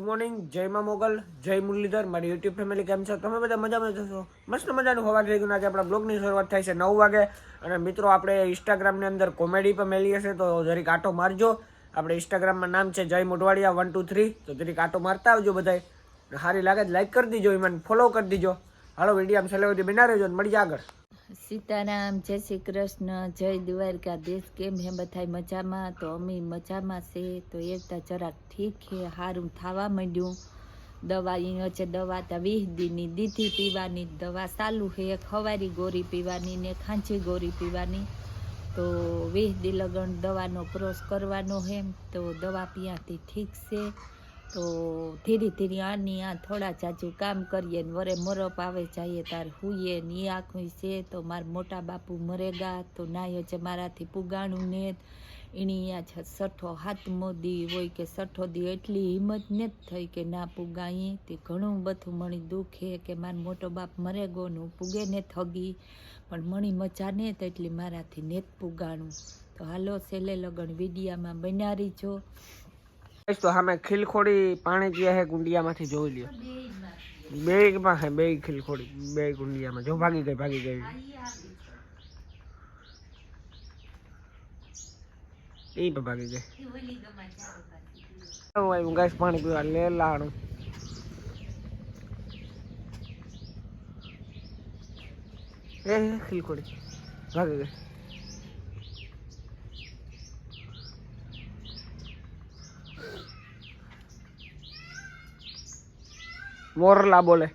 Good morning, જય માં મોગલ, જય મુરલીધર, મારી યુટ્યુબ ફેમિલી કેમ છો? તમે બધા મજામાં જશો? મસ્ત મજાનું સવાર થઈ ગયું. આજે આપણા બ્લોગની શરૂઆત થાય છે 9 વાગે. અને મિત્રો, આપણે ઇન્સ્ટાગ્રામની અંદર કોમેડી પણ મેલી હશે, તો જરીક આટો મારજો. આપણે ઇન્સ્ટાગ્રામમાં નામ છે જય મોઢવાડિયા 123, તો જરીક આટો મારતા આવજો બધાય. સારી લાગે તો લાઈક કરી દીજો, મને ફોલો કરી દીજો. હાલો, વિડીયો છેલ્લે સુધી બના રહેજો ને મળીએ આગળ. સીતારામ, જય શ્રી કૃષ્ણ, જય દ્વારકાધીશ. કેમ હે બધાય મજામાં? તો અમે મજામાં છે. તો એ તો જરાક ઠીક છે, સારું થવા માંડ્યું. દવા અહીંયા છે, દવા તો 20 દીની દીધી પીવાની. દવા ચાલુ છે, ખવારી ગોરી પીવાની ને ખાંચી ગોરી પીવાની. તો 20 દી લગન દવાનો ક્રોસ કરવાનો છે. તો દવા પીવાથી ઠીક છે. તો ધીરે ધીરે આની આ થોડા ચાચુ કામ કરીએ ને વરે મરપ આવે જઈએ તાર હુઈએ ને એ આખું છે. તો મારા મોટા બાપુ મરેગા તો નાયો છે મારાથી પુગાણું ને એની અહીંયા છે 6 7મો દી હોય કે 6 દી, એટલી હિંમત ને જ થઈ કે ના પુગાઈ. તે ઘણું બધું મણી દુખે કે મારો મોટો બાપ મરે ગયો ને હું પુગે ને થગી, પણ મણી મજા ને તો એટલી મારાથી ને જ પુગાણું. તો હાલો છેલ્લે લગન વિડીયામાં બનાવી જો. તો સામે ખીલખોડી પાણી પીએ છે, ગુંડિયામાંથી જોઈ લ્યો. બે માં છે, બે ખીલખોડી, બે ગુંડિયામાં. જો ભાગી ગઈ. એ પણ ભાગી ગઈ. હું ગાઈસ પાણી પીવા લે લાણું. એ ખીલખોડી ભાગી ગઈ. મોરલા બોલે.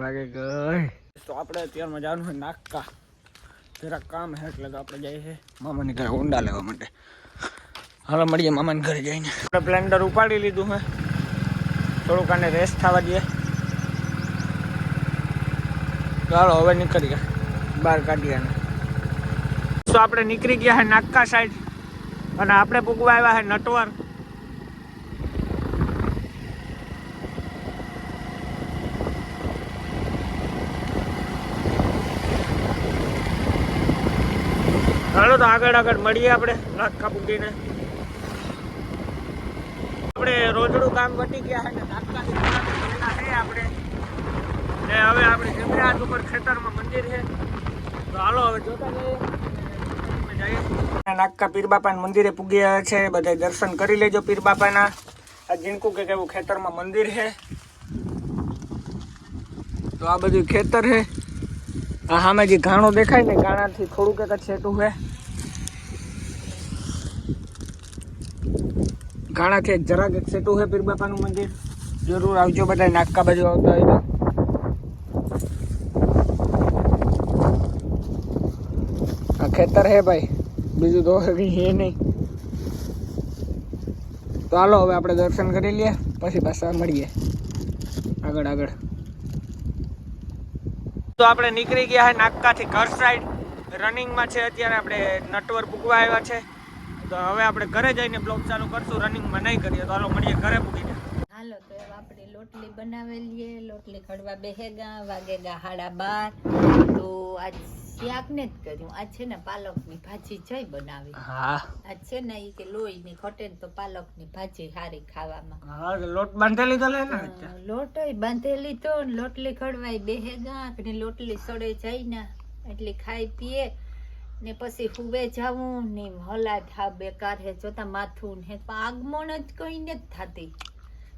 વાગે ગઈ. તો આપણે અત્યારમાં જવાનું છે નાકા, જરાક કામ હે એટલે તો આપણે જઈએ છે મામાની ઘરે ઊંડા લેવા માટે. હાલો મળીએ મામાની ઘરે જઈને. આપણે બ્લેન્ડર ઉપાડી લીધું છે, થોડુંક આને રેસ્ટ થવા દઈએ. ચાલો હવે નીકળી ગયા, બહાર કાઢીએ. તો આપણે નીકળી ગયા છે નાકા સાઈડ, અને આપણે પૂગવા આવ્યા છે નટવર. ચાલો તો આગળ મળીએ આપણે નાકા પૂગીને. આપણે રોજડું કામ વટી ગયા છે ને નાકાથી થોડા છે આપણે. ને હવે આપણે જમરાત ઉપર ખેતરમાં મંદિર છે, તો હાલો હવે જોતા જઈએ. નાકા પીર બાપાના મંદિરે પૂગ્યા છે, બધા દર્શન કરી લેજો પીર બાપાના. આ જીનકુ કે કેવું ખેતરમાં મંદિર છે. તો આ બધું ખેતર છે. આ સામે જે ઘાણો દેખાય ને, ઘાણાથી થોડુંક એક જ છેટું છે. ઘાણાથી એક જરાક એક છેટું છે પીર બાપાનું મંદિર. જરૂર આવજો બધા નાકા બાજુ આવતા હોય તો. આ ખેતર હે ભાઈ, બીજું તો કઈ હે નહીં. તો હાલો હવે આપણે દર્શન કરી લઈએ, પછી પાછા મળીએ આગળ. તો આપણે નીકળી ગયા છે નાકાથી ઘર સાઈડ. રનિંગમાં છે અત્યારે, આપણે નટવર પૂગવા આવ્યા છે. તો હવે આપણે ઘરે જઈને બ્લોગ ચાલુ કરશું, રનિંગમાં નહીં કરીએ. તો હાલો મળીએ ઘરે પૂગીને. હાલો તો આપણે લોટલી બનાવેલીએ, લોટલી ખડવા બેહેગા, વાગેગા 12:30. તો આજ શાક ને જ કર્યું. આ છે ને પાલકની ભાજી જઈ બનાવી. હા, આ છે ને ઈ કે લોહી ની ઘટે ને તો પાલકની ભાજી સારી ખાવામાં. હા, લોટ બાંધેલી તો લે ને. લોટય બાંધેલી તો લોટલી ખડવાઈ બેહેગા, કે લોટલી સડે જાય ને એટલે ખાઈ પીએ ને પછી હુવે જાવું ને હલા થા બેકાર હે. જોતા માથું ને આગમણ જ કઈ ને જ થાતી.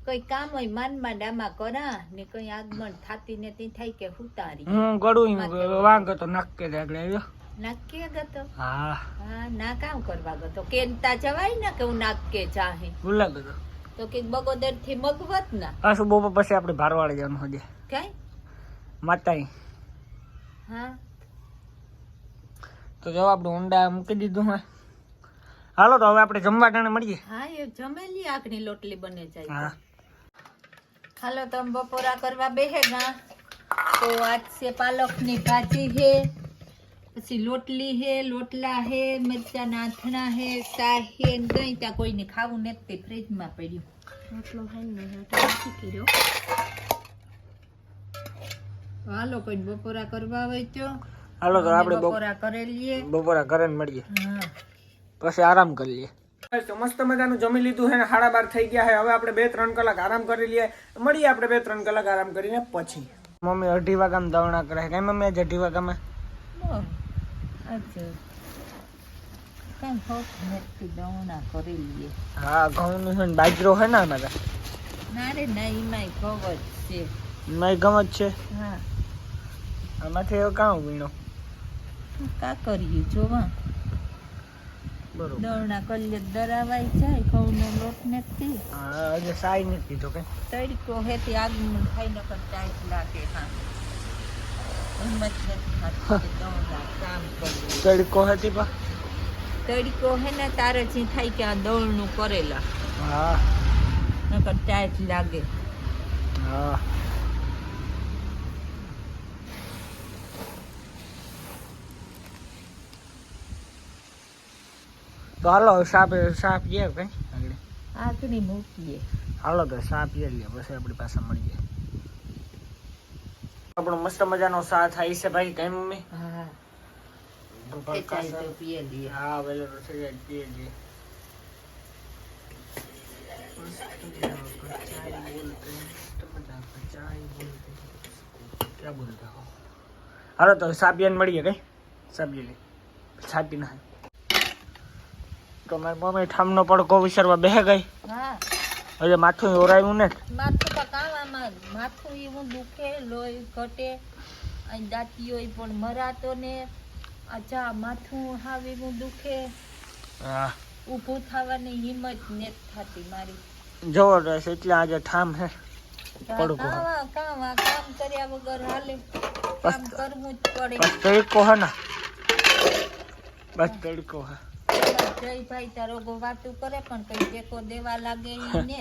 કઈ કામ હોય માનમાં ડામા કરા ને કઈ આગમન થાતી ને તી થાય કે હુતારી. ગળું વાંગ તો નાકે આગળ આવ્યો. નાકે ગતો? હા, ના કામ કરવા ગતો. કેનતા જવાય ને કે હું નાકે ચાહે ભૂલા ગયો તો કે બગોદર થી મગવત ના. આ શું બપોર પછી આપણે ભારવાડ જવાનું હજે કઈ માતાઈ. હા, તો જો આપણે ઊંડા મૂકી દીધું હે. હાલો તો હવે આપણે જમવા ટાણે મળીએ. હા, એ જમેલી આખની લોટલી બને જાય. હા, હાલો તમે બપોરા કરવા બેહેગા. તો આજ છે પાલકની ભાજી હે, પછી લોટલી હે, લોટલા હે, મરચાના આથણા હે, ચા હે, દહીં. ત્યાં કોઈને ખાવું નથી, ફ્રીજમાં પડ્યું. રોટલો ખાઈને રોટલો નથી કર્યો. હાલો કોઈ બપોરા કરવા હોય તો હાલો તો આપણે બપોરા કરી લઈએ. બપોરા કરીને મળીએ, હા પછી આરામ કરી લઈએ. તો મસ્ત મજાનું જમી લીધું છે ને 12:30 થઈ ગયા છે. હવે આપણે 2-3 કલાક આરામ કરી લઈએ. મળીએ આપણે 2-3 કલાક આરામ કરીને પછી. મમ્મી 2:30 વાગ્યામાં દવણા કરે કઈ મમ્મી આજ 2:30 વાગ્યામાં અચ્છા કઈ હોત નથી દવણા કરી લઈએ. હા ઘઉંનું છે ને બાજરો છે ને અમારે ના રે ના એમાંય ઘઉં જ છે. માય ઘઉં જ છે. હા આમાંથી હવે કાં વીણો કા કર્યું જોવા બરોબર. દવણા કરીએ દરાવાઈ જાય ઘઉંનો લોટ નથી. હા હજી સાઈ નથી દીધો કઈ. તડકો હેતી આગમન થાય ન કરતા જ લાગે. હા હિંમત નથી થતી કે દવણા કામ કરવું. તડકો હતી પા. તડકો હે ને તારે જે થાય કે આ દવણનું કરેલા હા નકર ટાઈટ લાગે. હા તો હાલો સાપ પીએ કઈ આગળ. આગળ મૂકીએ. હાલો તો સા પીએ લઈએ પછી આપણી પાસે મળીએ. આપણો મસ્ત મજાનો સા થાય છે ભાઈ કઈ મમ્મી. હા ચાય તો પીએ લઈએ. હા વેલો તો થઈ જાય પીએ લઈએ. क्या बोलते हो? हालो तो सापियन મળીએ કઈ સાપી લે છાપી ના તો મારી મમ્મી ઠામનો પડકો વિચારવા બેહે ગઈ. હા હવે માથું ઓરાયું ને માથું તો કાવામાં માથું એવું દુખે લોહી ઘટે અહીં દાંતીઓ પણ મરાતો ને અચ્છા માથું હાવ એવું દુખે. હા ઊભું થવાની હિંમત નથી થતી મારી. જબરદસ્ત એટલે આજે ઠામ હે પડકો. કામ કર્યા વગર હાલે. કામ કરવું જ પડે. બસ તડકો હે ને બસ તડકો હે. જયભાઈ તારો વાતું કરે પણ કઈ ટેકો દેવા લાગે ઈ ને.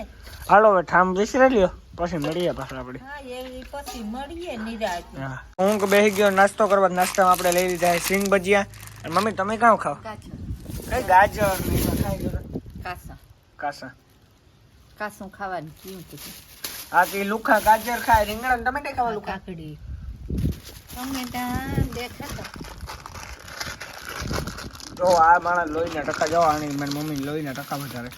હાલો હવે ઠામ વિસરી લ્યો પછી મળીએ પાછા આપણે. હા એવી પછી મળીએ નિરાશ. હા હું બેસી ગયો નાસ્તો કરવા. નાસ્તામાં આપણે લઈ લીધા છે સિંગ ભજીયા. અને મમ્મી તમે કાં ખાવ? કાચું કઈ ગાજર કાસા કાસા કાસું ખાવાનું કેવું કીધું. હા તે લુખા ગાજર ખાય રીંગણા ને ટમેટા ખાવા લુખા. કાકડી ટમેટા દેખાતા. જો આ માણસ લોહીના ટકા જો આની મારી મમ્મી લોહીના ટકા વધારે.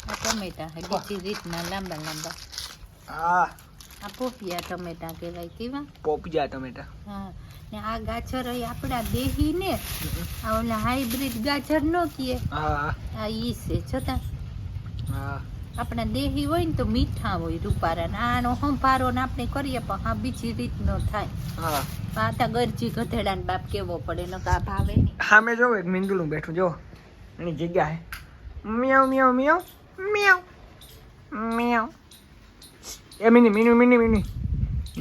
આ ટમેટા હે બીજી રીતના લાંબા લાંબા. હા આ પોપિયા ટમેટા કહેવાય કેવા પોપિયા ટમેટા. હા ને આ ગાજર અહીં આપણા દેહી ને આ ઓલા હાઈબ્રિડ ગાજર નો કીએ. હા આ ઈ છે છતાં હા આપણા દેહી હોય ને તો મીઠા હોય રૂપારા ને આનો સંભારો ને આપણે કરીએ પણ આ બીજી રીતનો થાય. હા પાતા ગરજી ગધેડા ને બાપ કેવો પડે ન કા ભાવે નહીં. સામે જો એક મીંદુલું બેઠું જો એની જગ્યા હે મિયાવ મિયાવ મિયાવ મિયાવ મિયાવ. એ મિની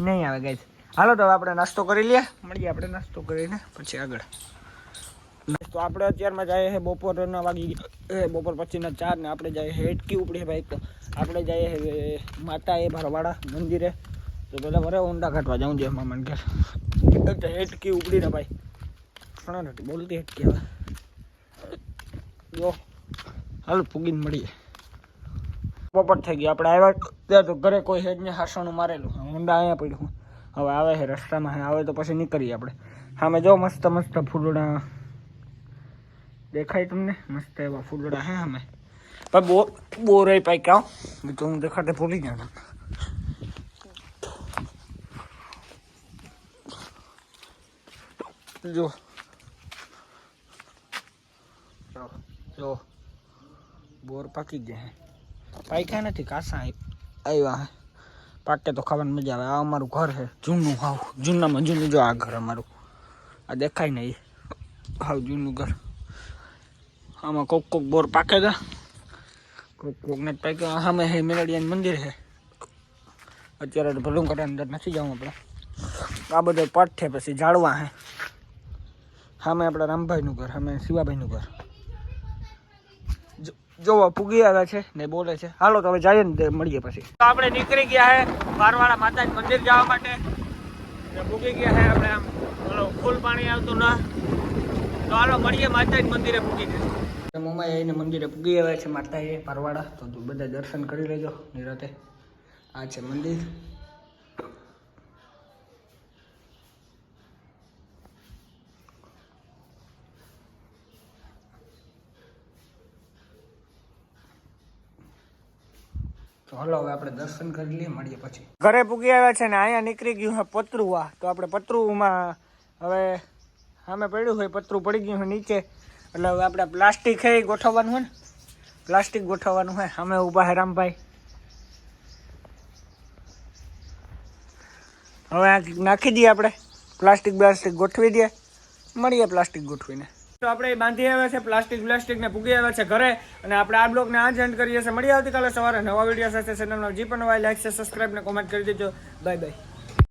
નહીં આવે ગાઈસ. હાલો તો હવે આપણે નાસ્તો કરી લઈએ. મળીએ આપણે નાસ્તો કરીને પછી આગળ. તો આપણે અત્યારમાં જઈએ છે બપોરના વાગી બપોર પછીના 4 ને આપણે જઈએ હેટકી ઉપડી ભાઈ. તો આપણે જઈએ માતા એ ભરવાડા મંદિરે. તો પેલા ભરે ઊંડા કાઢવા જાઉં છે મામાને ઘર. હેટકી ઉપડી ને ભાઈ ઘણા નથી બોલતી હેટકી. હવે જો હાલ પૂગીને મળીએ. પોપટ થઈ ગયો આપણે આવ્યા ત્યાં તો ઘરે કોઈ હેડ ને હાસણું મારેલું ઊંડા અહીંયા પડ્યું. હવે આવે છે રસ્તામાં આવે તો પછી નીકળીએ આપણે. સામે જો મસ્ત મસ્ત ફૂલડા દેખાય તમને. મસ્ત એવા ફૂલડા હે અમે પણ બોર પાઈ કાં તો હું દેખાતે ભૂલી ગયા. જો જો બોર પાકી ગયા હે. પાક્યા નથી કાસા આવ્યા હે. પાકે તો ખાવાની મજા આવે. આ અમારું ઘર છે જૂનું હાવ જૂનામાં જૂનું. જો આ ઘર અમારું આ દેખાય ને એ હાવ જૂનું ઘર. આમાં કોક કોક બોર પાકે છે કોક કોક ને પાક્યા. સામે હે મેલડિયાનું મંદિર છે. અત્યારે તો ભલું કરે અંદર નથી જવું આપણે. આ બધો પટ છે પછી ઝાડવા હે. સામે આપણા રામભાઈનું ઘર સામે શિવાભાઈનું ઘર. જોવા પૂગી આવ્યા છે ને બોલે છે. હાલો તો હવે જઈએ ને મળીએ પછી. તો આપણે નીકળી ગયા હે બારવાડા માતાજી મંદિર જવા માટે. પૂગી ગયા હે આપણે આમ ફૂલ પાણી આવતું ના. તો હાલો મળીએ માતાજી મંદિરે પૂગી ગયા. મમ્મા એને મંદિરે પૂગી આવ્યા છે માતા એ પરવાડા, તો બધા દર્શન કરી લેજો નિરાતે. આ છે મંદિર. તો હલો હવે આપણે દર્શન કરી લઈએ, મળીએ પછી. ઘરે પૂગી આવ્યા છે ને અહીંયા નીકળી ગયું છે પતરું. તો આપણે પતરુંમાં હવે સામે પડ્યું હોય, પતરું પડી ગયું હોય નીચે, એટલે હવે આપણે પ્લાસ્ટિક છે એ ગોઠવવાનું હોય ને, પ્લાસ્ટિક ગોઠવવાનું હોય. સામે ઊભા છે રામભાઈ. હવે આ નાખી દઈએ આપણે પ્લાસ્ટિક ગોઠવી દઈએ, મળીએ પ્લાસ્ટિક ગોઠવીને. તો આપણે બાંધી આવ્યા છે પ્લાસ્ટિક ને પૂગી આવ્યા છે ઘરે, અને આપણે આ બ્લોગને આ જ એન્ડ કરીએ છીએ. મળીએ આવતીકાલે સવારે નવા વિડીયો સાથે. ચેનલમાં જે પણ નવા લાઈક છે, સબસ્ક્રાઈબ ને કોમેન્ટ કરી દેજો. Bye bye.